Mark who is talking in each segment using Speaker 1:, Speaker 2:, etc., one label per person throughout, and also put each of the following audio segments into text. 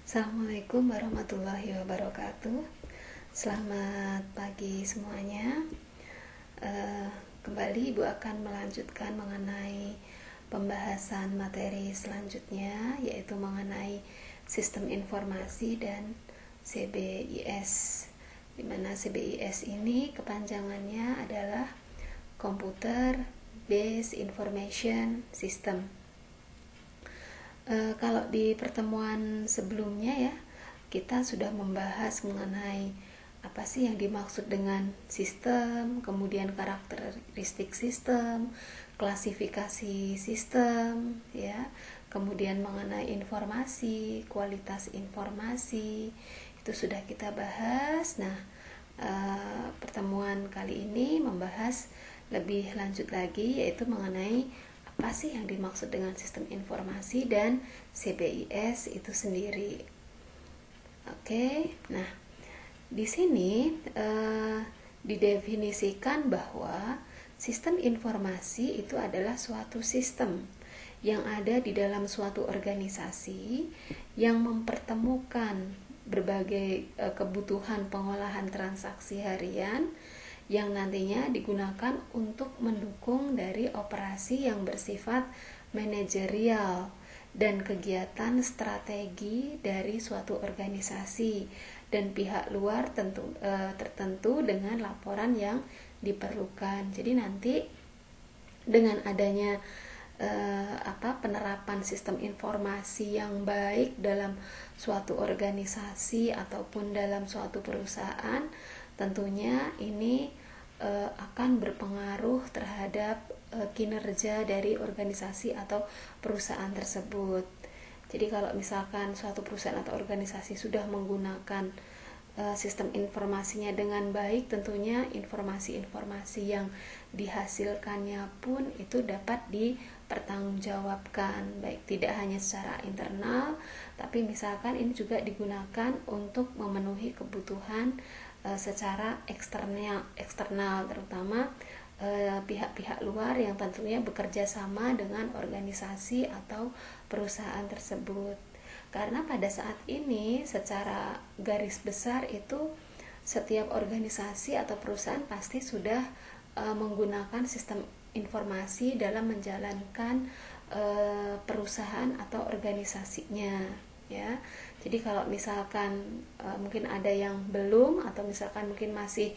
Speaker 1: Assalamualaikum warahmatullahi wabarakatuh. Selamat pagi semuanya. Kembali Ibu akan melanjutkan mengenai pembahasan materi selanjutnya, yaitu mengenai sistem informasi dan CBIS, di mana CBIS ini kepanjangannya adalah Computer Based Information System. Kalau di pertemuan sebelumnya ya, kita sudah membahas mengenai apa sih yang dimaksud dengan sistem, kemudian karakteristik sistem, klasifikasi sistem, ya, kemudian mengenai informasi, kualitas informasi, itu sudah kita bahas. Nah, pertemuan kali ini membahas lebih lanjut lagi, yaitu mengenai apa sih yang dimaksud dengan sistem informasi dan CBIS itu sendiri. Oke, nah di sini didefinisikan bahwa sistem informasi itu adalah suatu sistem yang ada di dalam suatu organisasi yang mempertemukan berbagai kebutuhan pengolahan transaksi harian yang nantinya digunakan untuk mendukung dari operasi yang bersifat manajerial dan kegiatan strategi dari suatu organisasi dan pihak luar tertentu dengan laporan yang diperlukan. Jadi nanti dengan adanya penerapan sistem informasi yang baik dalam suatu organisasi ataupun dalam suatu perusahaan, tentunya ini akan berpengaruh terhadap kinerja dari organisasi atau perusahaan tersebut. Jadi kalau misalkan suatu perusahaan atau organisasi sudah menggunakan sistem informasinya dengan baik, tentunya informasi-informasi yang dihasilkannya pun itu dapat dipertanggungjawabkan, baik tidak hanya secara internal, tapi misalkan ini juga digunakan untuk memenuhi kebutuhan secara eksternal, terutama pihak-pihak luar yang tentunya bekerja sama dengan organisasi atau perusahaan tersebut. Karena pada saat ini secara garis besar itu setiap organisasi atau perusahaan pasti sudah menggunakan sistem informasi dalam menjalankan perusahaan atau organisasinya, ya. Jadi kalau misalkan mungkin ada yang belum, atau misalkan mungkin masih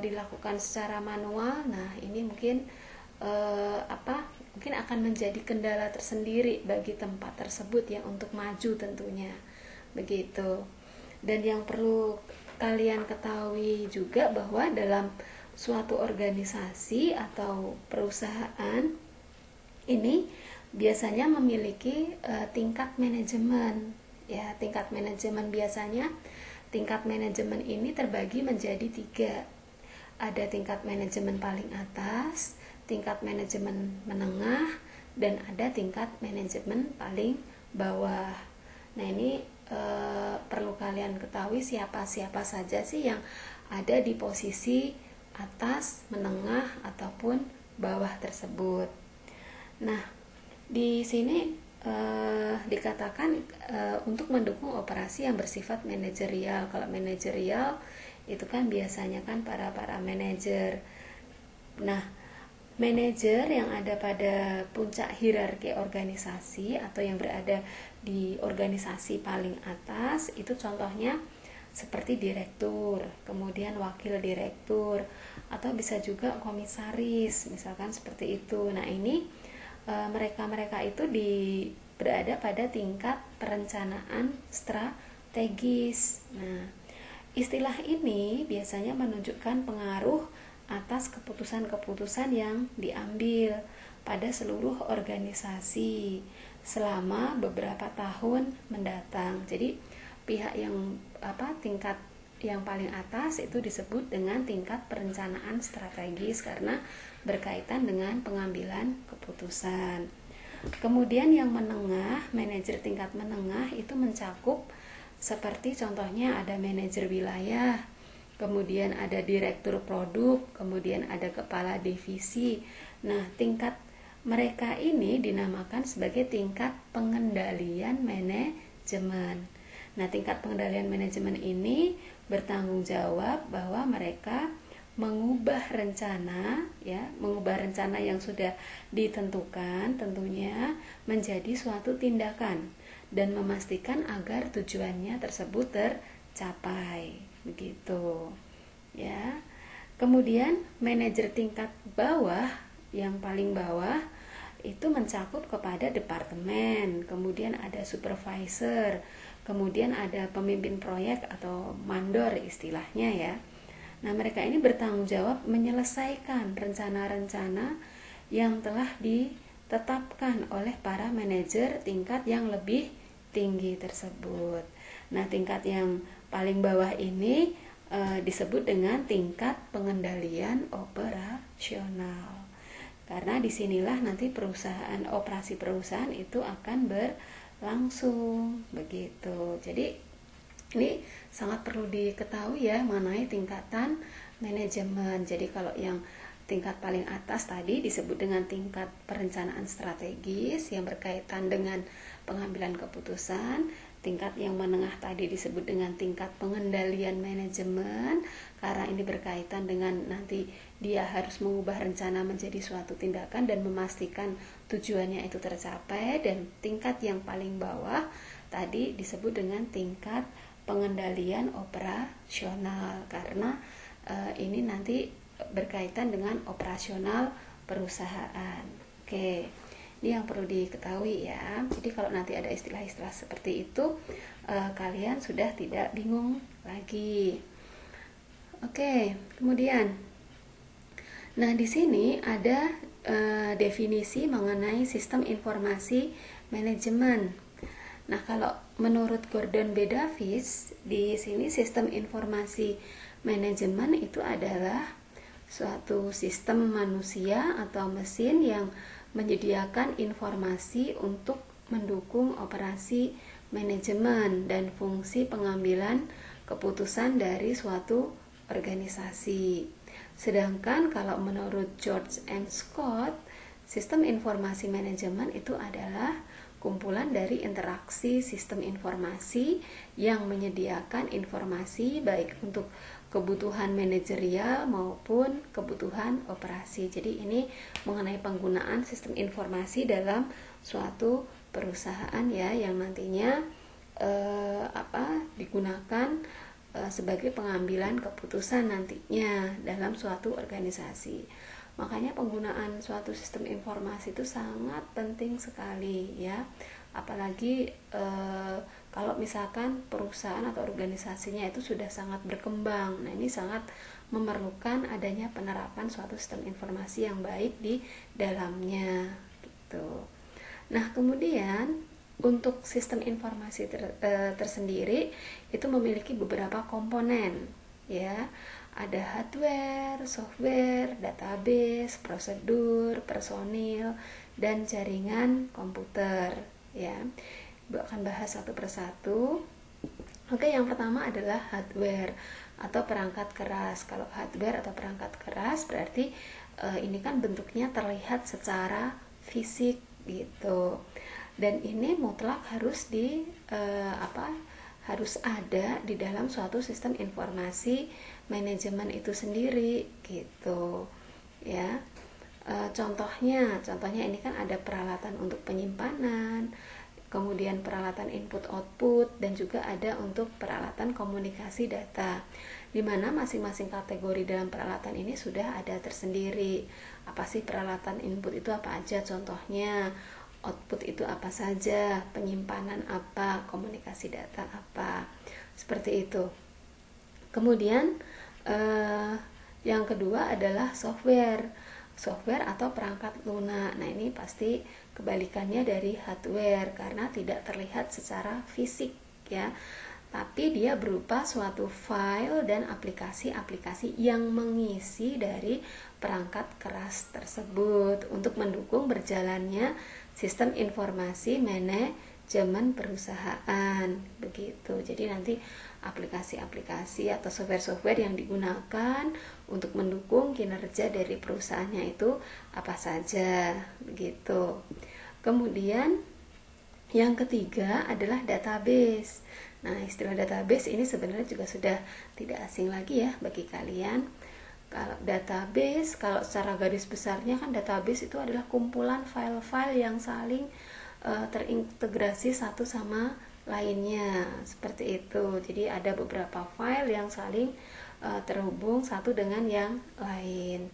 Speaker 1: dilakukan secara manual, nah ini mungkin mungkin akan menjadi kendala tersendiri bagi tempat tersebut ya untuk maju tentunya, begitu. Dan yang perlu kalian ketahui juga bahwa dalam suatu organisasi atau perusahaan ini biasanya memiliki tingkat manajemen, ya. Tingkat manajemen ini terbagi menjadi 3. Ada tingkat manajemen paling atas, tingkat manajemen menengah, dan ada tingkat manajemen paling bawah. Nah ini perlu kalian ketahui siapa saja sih yang ada di posisi atas, menengah, ataupun bawah tersebut. Nah di sini dikatakan untuk mendukung operasi yang bersifat manajerial. Kalau manajerial itu kan biasanya kan para manajer. Nah, manajer yang ada pada puncak hierarki organisasi atau yang berada di organisasi paling atas itu contohnya seperti direktur, kemudian wakil direktur, atau bisa juga komisaris, misalkan seperti itu. Nah ini mereka itu berada pada tingkat perencanaan strategis. Nah, istilah ini biasanya menunjukkan pengaruh atas keputusan-keputusan yang diambil pada seluruh organisasi selama beberapa tahun mendatang. Jadi pihak yang tingkat yang paling atas itu disebut dengan tingkat perencanaan strategis karena berkaitan dengan pengambilan keputusan. Kemudian yang menengah, manajer tingkat menengah itu mencakup seperti contohnya ada manajer wilayah, kemudian ada direktur produk, kemudian ada kepala divisi. Nah, tingkat mereka ini dinamakan sebagai tingkat pengendalian manajemen. Nah, tingkat pengendalian manajemen ini bertanggung jawab bahwa mereka mengubah rencana yang sudah ditentukan tentunya menjadi suatu tindakan dan memastikan agar tujuannya tersebut tercapai, begitu ya. Kemudian manajer tingkat bawah, yang paling bawah itu mencakup kepada departemen, kemudian ada supervisor, kemudian ada pemimpin proyek atau mandor istilahnya ya. Nah, mereka ini bertanggung jawab menyelesaikan rencana-rencana yang telah ditetapkan oleh para manajer tingkat yang lebih tinggi tersebut. Nah, tingkat yang paling bawah ini disebut dengan tingkat pengendalian operasional. Karena disinilah nanti operasi perusahaan itu akan berlangsung, begitu. Jadi ini sangat perlu diketahui ya mengenai tingkatan manajemen. Jadi kalau yang tingkat paling atas tadi disebut dengan tingkat perencanaan strategis yang berkaitan dengan pengambilan keputusan. Tingkat yang menengah tadi disebut dengan tingkat pengendalian manajemen, karena ini berkaitan dengan nanti dia harus mengubah rencana menjadi suatu tindakan dan memastikan tujuannya itu tercapai. Dan tingkat yang paling bawah tadi disebut dengan tingkat pengendalian operasional, karena ini nanti berkaitan dengan operasional perusahaan. Oke, ini yang perlu diketahui ya. Jadi kalau nanti ada istilah-istilah seperti itu, kalian sudah tidak bingung lagi. Oke, kemudian, nah di sini ada definisi mengenai sistem informasi manajemen. Nah, kalau menurut Gordon B. Davis, di sini sistem informasi manajemen itu adalah suatu sistem manusia atau mesin yang menyediakan informasi untuk mendukung operasi manajemen dan fungsi pengambilan keputusan dari suatu organisasi. Sedangkan kalau menurut George M. Scott, sistem informasi manajemen itu adalah kumpulan dari interaksi sistem informasi yang menyediakan informasi baik untuk kebutuhan manajerial maupun kebutuhan operasi. Jadi ini mengenai penggunaan sistem informasi dalam suatu perusahaan ya, yang nantinya digunakan sebagai pengambilan keputusan nantinya dalam suatu organisasi. Makanya penggunaan suatu sistem informasi itu sangat penting sekali ya, apalagi kalau misalkan perusahaan atau organisasinya itu sudah sangat berkembang. Nah, ini sangat memerlukan adanya penerapan suatu sistem informasi yang baik di dalamnya gitu. Nah, kemudian untuk sistem informasi tersendiri itu memiliki beberapa komponen ya. Ada hardware, software, database, prosedur, personil, dan jaringan komputer ya. Ibu akan bahas satu persatu. Oke, yang pertama adalah hardware atau perangkat keras. Kalau hardware atau perangkat keras berarti ini kan bentuknya terlihat secara fisik gitu. Dan ini mutlak harus harus ada di dalam suatu sistem informasi manajemen itu sendiri gitu ya. Contohnya ini kan ada peralatan untuk penyimpanan, kemudian peralatan input output, dan juga ada untuk peralatan komunikasi data, di mana masing-masing kategori dalam peralatan ini sudah ada tersendiri. Apa sih peralatan input itu apa aja contohnya, output itu apa saja, penyimpanan apa, komunikasi data apa, seperti itu. Kemudian yang kedua adalah software atau perangkat lunak. Nah, ini pasti kebalikannya dari hardware karena tidak terlihat secara fisik ya, tapi dia berupa suatu file dan aplikasi-aplikasi yang mengisi dari perangkat keras tersebut untuk mendukung berjalannya sistem informasi manajemen perusahaan begitu. Jadi nanti aplikasi-aplikasi atau software-software yang digunakan untuk mendukung kinerja dari perusahaannya itu apa saja begitu. Kemudian yang ketiga adalah database. Nah, istilah database ini sebenarnya juga sudah tidak asing lagi ya bagi kalian. Kalau database, kalau secara garis besarnya kan database itu adalah kumpulan file-file yang saling terintegrasi satu sama lainnya, seperti itu. Jadi ada beberapa file yang saling terhubung satu dengan yang lain.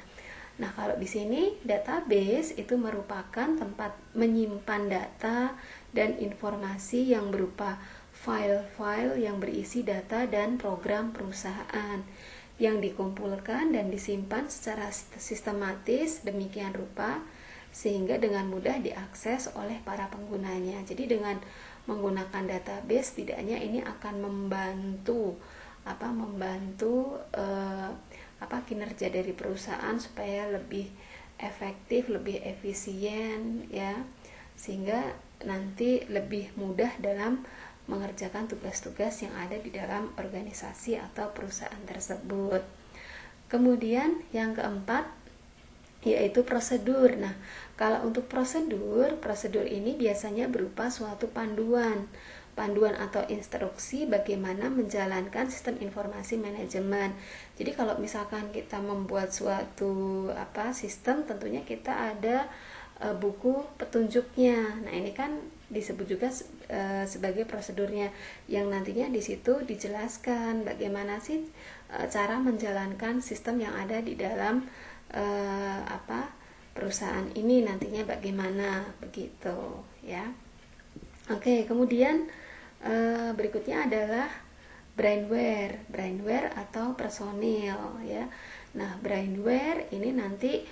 Speaker 1: Nah, kalau di sini database itu merupakan tempat menyimpan data dan informasi yang berupa file-file yang berisi data dan program perusahaan yang dikumpulkan dan disimpan secara sistematis demikian rupa sehingga dengan mudah diakses oleh para penggunanya. Jadi dengan menggunakan database tidaknya ini akan membantu kinerja dari perusahaan supaya lebih efektif, lebih efisien ya, sehingga nanti lebih mudah dalam mengerjakan tugas-tugas yang ada di dalam organisasi atau perusahaan tersebut. Kemudian yang keempat yaitu prosedur. Nah, kalau untuk prosedur ini biasanya berupa suatu panduan atau instruksi bagaimana menjalankan sistem informasi manajemen. Jadi kalau misalkan kita membuat suatu sistem, tentunya kita ada buku petunjuknya. Nah, ini kan disebut juga sebagai prosedurnya, yang nantinya di situ dijelaskan bagaimana sih cara menjalankan sistem yang ada di dalam perusahaan ini nantinya bagaimana, begitu ya. Oke, kemudian berikutnya adalah brainware atau personil ya. Nah, brainware ini nanti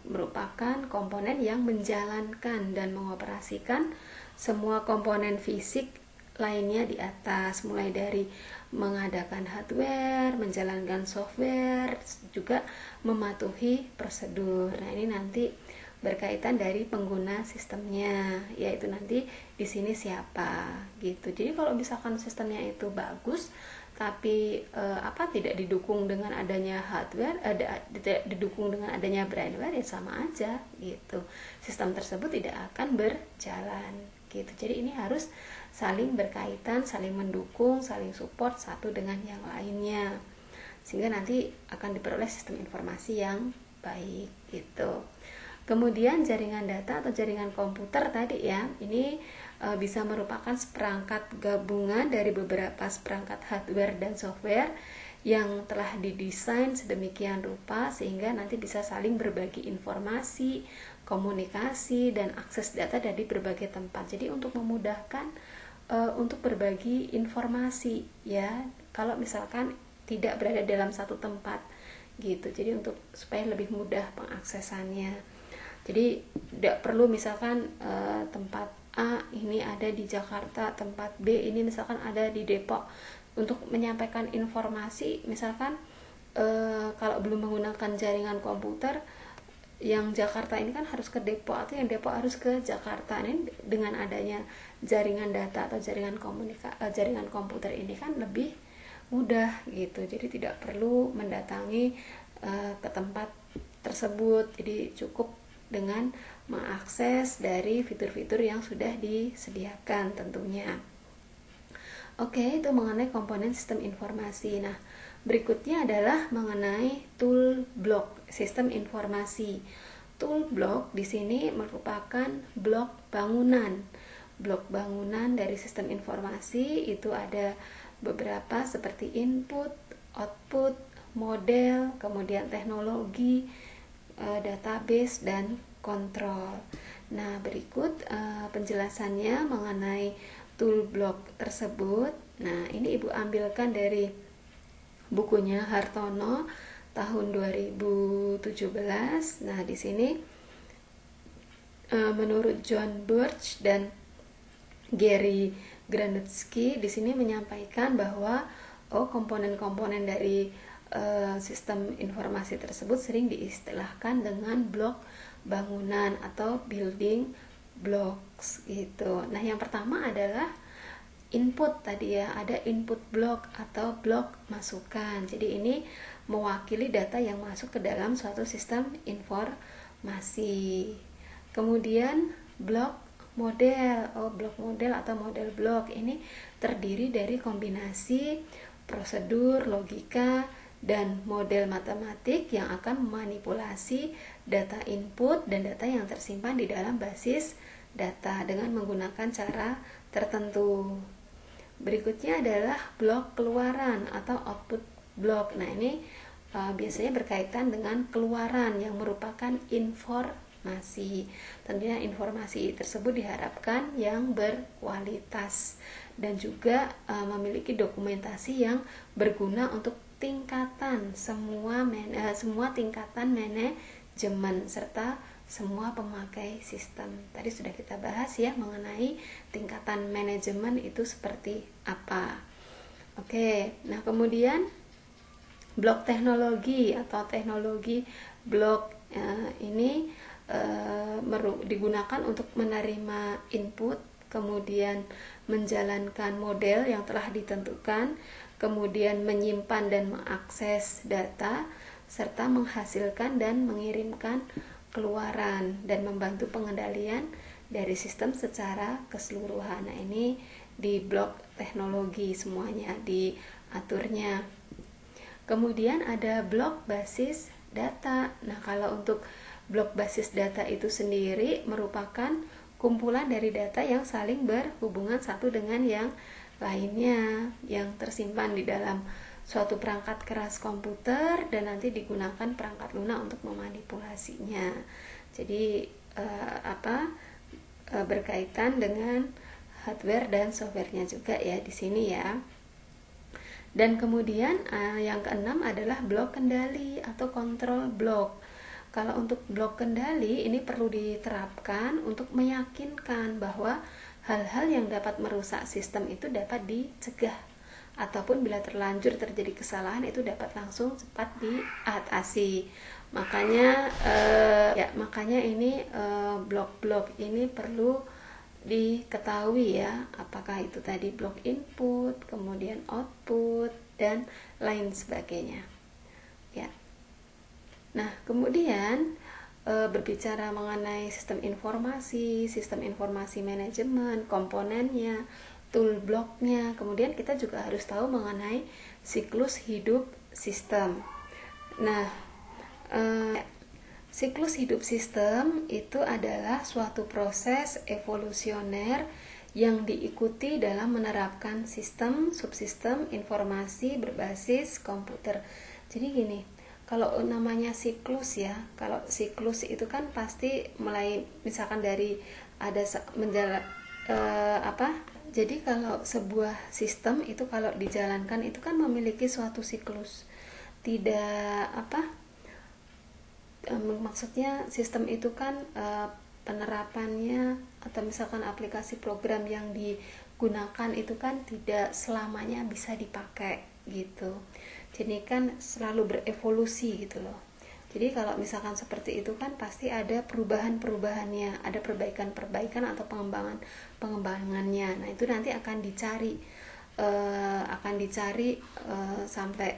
Speaker 1: merupakan komponen yang menjalankan dan mengoperasikan semua komponen fisik lainnya di atas, mulai dari mengadakan hardware, menjalankan software, juga mematuhi prosedur. Nah, ini nanti berkaitan dari pengguna sistemnya, yaitu nanti di sini siapa gitu. Jadi kalau misalkan sistemnya itu bagus tapi tidak didukung dengan adanya hardware, tidak didukung dengan adanya brainware, ya sama aja gitu. Sistem tersebut tidak akan berjalan gitu. Jadi ini harus saling berkaitan, saling mendukung, saling support satu dengan yang lainnya, sehingga nanti akan diperoleh sistem informasi yang baik gitu. Kemudian jaringan data atau jaringan komputer tadi ya, ini bisa merupakan seperangkat gabungan dari beberapa seperangkat hardware dan software yang telah didesain sedemikian rupa sehingga nanti bisa saling berbagi informasi, komunikasi, dan akses data dari berbagai tempat. Jadi untuk memudahkan untuk berbagi informasi ya, kalau misalkan tidak berada dalam satu tempat gitu. Jadi untuk supaya lebih mudah pengaksesannya. Jadi tidak perlu misalkan tempat A ini ada di Jakarta, tempat B ini misalkan ada di Depok. Untuk menyampaikan informasi misalkan kalau belum menggunakan jaringan komputer, yang Jakarta ini kan harus ke Depok atau yang Depok harus ke Jakarta. Ini dengan adanya jaringan data atau jaringan komputer ini kan lebih mudah gitu. Jadi tidak perlu mendatangi ke tempat tersebut. Jadi cukup dengan mengakses dari fitur-fitur yang sudah disediakan tentunya. Oke, itu mengenai komponen sistem informasi. Nah, berikutnya adalah mengenai tool block sistem informasi. Tool block di sini merupakan blok bangunan. Blok bangunan dari sistem informasi itu ada beberapa seperti input, output, model, kemudian teknologi, database, dan kontrol. Nah, berikut penjelasannya mengenai tool block tersebut. Nah, ini Ibu ambilkan dari bukunya Hartono tahun 2017. Nah, di sini menurut John Birch dan Gary Granetsky di sini menyampaikan bahwa komponen-komponen dari sistem informasi tersebut sering diistilahkan dengan blok bangunan atau building blocks gitu. Nah, yang pertama adalah input tadi ya, ada input block atau blok masukan. Jadi ini mewakili data yang masuk ke dalam suatu sistem informasi. Kemudian blok model. Blok model atau model blok ini terdiri dari kombinasi prosedur, logika, dan model matematik yang akan memanipulasi data input dan data yang tersimpan di dalam basis data dengan menggunakan cara tertentu. Berikutnya adalah blok keluaran atau output blok. Nah, ini biasanya berkaitan dengan keluaran yang merupakan informasi. Tentunya informasi tersebut diharapkan yang berkualitas dan juga memiliki dokumentasi yang berguna untuk semua tingkatan manajemen serta semua pemakai sistem. Tadi sudah kita bahas ya mengenai tingkatan manajemen itu seperti apa. Oke, nah kemudian blok teknologi atau teknologi blok ini digunakan untuk menerima input, kemudian menjalankan model yang telah ditentukan, kemudian menyimpan dan mengakses data, serta menghasilkan dan mengirimkan keluaran dan membantu pengendalian dari sistem secara keseluruhan. Nah, ini di blok teknologi semuanya diaturnya. Kemudian ada blok basis data. Nah, kalau untuk blok basis data itu sendiri merupakan kumpulan dari data yang saling berhubungan satu dengan yang lainnya, yang tersimpan di dalam suatu perangkat keras komputer dan nanti digunakan perangkat lunak untuk memanipulasinya. Jadi berkaitan dengan hardware dan softwarenya juga ya di sini ya. Dan kemudian yang keenam adalah blok kendali atau control block. Kalau untuk blok kendali ini perlu diterapkan untuk meyakinkan bahwa hal-hal yang dapat merusak sistem itu dapat dicegah, ataupun bila terlanjur terjadi kesalahan itu dapat langsung cepat diatasi. Makanya ini blok-blok ini perlu diketahui ya, apakah itu tadi blok input, kemudian output dan lain sebagainya. Ya. Nah, kemudian berbicara mengenai sistem informasi manajemen, komponennya, tool blocknya, kemudian kita juga harus tahu mengenai siklus hidup sistem. Nah, siklus hidup sistem itu adalah suatu proses evolusioner yang diikuti dalam menerapkan sistem, subsistem, informasi berbasis komputer. Jadi gini, kalau namanya siklus ya, kalau siklus itu kan pasti mulai misalkan dari ada jadi kalau sebuah sistem itu kalau dijalankan itu kan memiliki suatu siklus. Maksudnya sistem itu kan penerapannya atau misalkan aplikasi program yang digunakan itu kan tidak selamanya bisa dipakai gitu. Jadi kan selalu berevolusi gitu loh. Jadi kalau misalkan seperti itu kan pasti ada perubahan-perubahannya, ada perbaikan-perbaikan atau pengembangannya. Nah, itu nanti akan dicari sampai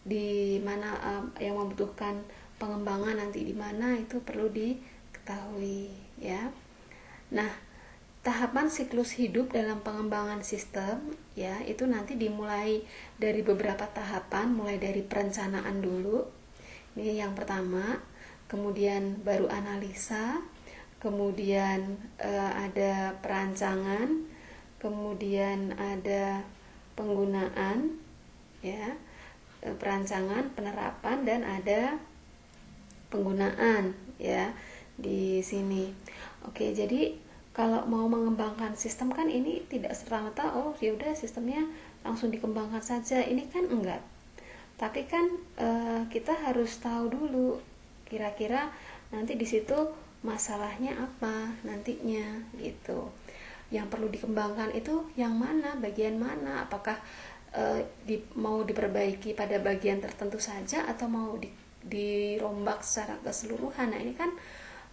Speaker 1: di mana yang membutuhkan pengembangan nanti di mana itu perlu diketahui ya. Nah, tahapan siklus hidup dalam pengembangan sistem ya itu nanti dimulai dari beberapa tahapan, mulai dari perencanaan dulu. Ini yang pertama, kemudian baru analisa, kemudian ada perancangan, kemudian ada penggunaan ya, perancangan, penerapan dan ada penggunaan ya di sini. Oke, jadi kalau mau mengembangkan sistem kan ini tidak serta-merta ya udah sistemnya langsung dikembangkan saja. Ini kan enggak. Tapi kan kita harus tahu dulu kira-kira nanti di situ masalahnya apa nantinya gitu. Yang perlu dikembangkan itu yang mana, bagian mana? Apakah mau diperbaiki pada bagian tertentu saja atau mau dirombak secara keseluruhan. Nah, ini kan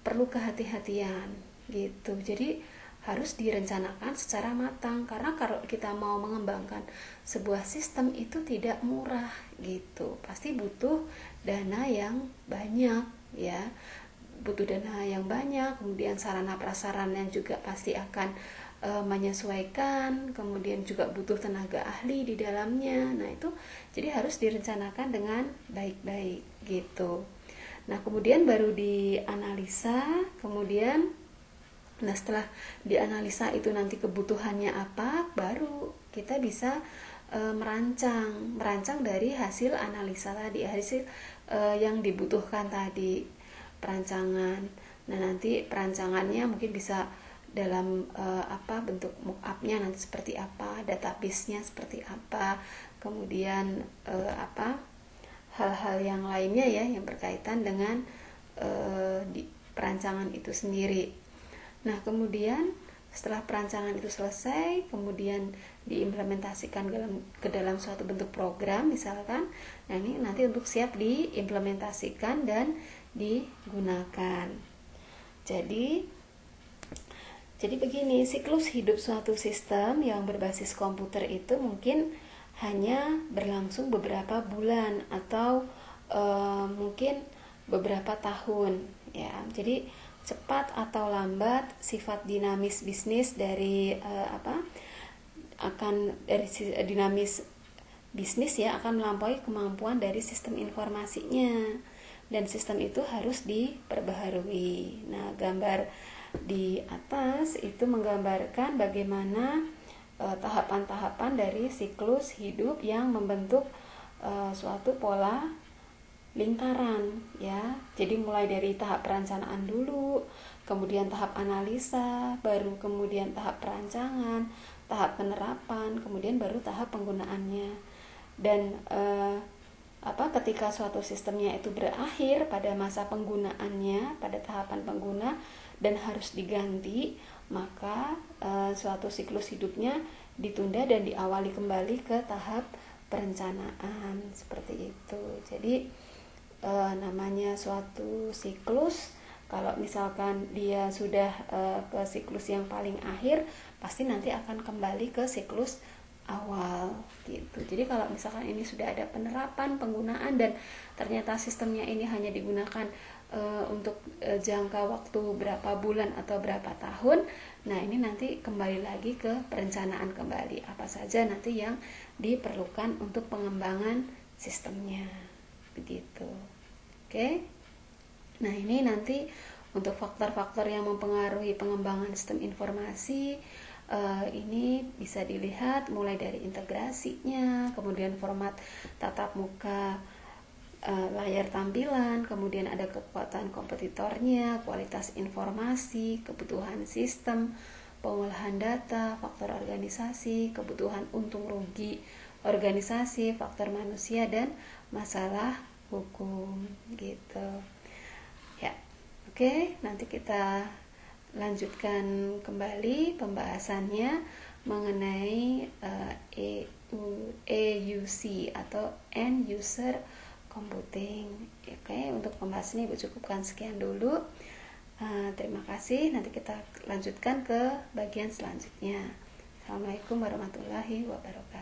Speaker 1: perlu kehati-hatian gitu. Jadi harus direncanakan secara matang karena kalau kita mau mengembangkan sebuah sistem itu tidak murah gitu. Pasti butuh dana yang banyak ya. butuh dana yang banyak, kemudian sarana prasarana yang juga pasti akan menyesuaikan, kemudian juga butuh tenaga ahli di dalamnya. Nah itu jadi harus direncanakan dengan baik-baik gitu. Nah kemudian baru dianalisa, kemudian setelah dianalisa itu nanti kebutuhannya apa, baru kita bisa merancang dari hasil analisa tadi, hasil yang dibutuhkan tadi, perancangan. Nah nanti perancangannya mungkin bisa dalam bentuk mock-up-nya nanti seperti apa, database-nya seperti apa, kemudian hal-hal yang lainnya ya yang berkaitan dengan di perancangan itu sendiri. Nah kemudian setelah perancangan itu selesai, kemudian diimplementasikan ke dalam suatu bentuk program misalkan, nah ini nanti untuk siap diimplementasikan dan digunakan. Jadi begini, siklus hidup suatu sistem yang berbasis komputer itu mungkin hanya berlangsung beberapa bulan atau mungkin beberapa tahun ya. Jadi cepat atau lambat sifat dinamis bisnis dari dinamis bisnis ya akan melampaui kemampuan dari sistem informasinya, dan sistem itu harus diperbaharui. Nah gambar di atas itu menggambarkan bagaimana tahapan-tahapan dari siklus hidup yang membentuk suatu pola lingkaran ya. Jadi mulai dari tahap perencanaan dulu, kemudian tahap analisa, baru kemudian tahap perancangan, tahap penerapan, kemudian baru tahap penggunaannya. Dan ketika suatu sistemnya itu berakhir pada masa penggunaannya, pada tahapan pengguna dan harus diganti, maka suatu siklus hidupnya ditunda dan diawali kembali ke tahap perencanaan seperti itu. Jadi namanya suatu siklus, kalau misalkan dia sudah ke siklus yang paling akhir, pasti nanti akan kembali ke siklus awal gitu. Jadi kalau misalkan ini sudah ada penerapan, penggunaan, dan ternyata sistemnya ini hanya digunakan untuk jangka waktu berapa bulan atau berapa tahun, nah ini nanti kembali lagi ke perencanaan kembali, apa saja nanti yang diperlukan untuk pengembangan sistemnya begitu. Oke. Nah ini nanti untuk faktor-faktor yang mempengaruhi pengembangan sistem informasi, ini bisa dilihat mulai dari integrasinya, kemudian format tatap muka, layar tampilan, kemudian ada kekuatan kompetitornya, kualitas informasi, kebutuhan sistem, pengolahan data, faktor organisasi, kebutuhan untung rugi organisasi, faktor manusia, dan masalah hukum gitu ya. Oke, nanti kita lanjutkan kembali pembahasannya mengenai EUC atau End User Computing. Oke, untuk pembahasannya Ibu cukupkan sekian dulu. Terima kasih. Nanti kita lanjutkan ke bagian selanjutnya. Assalamualaikum warahmatullahi wabarakatuh.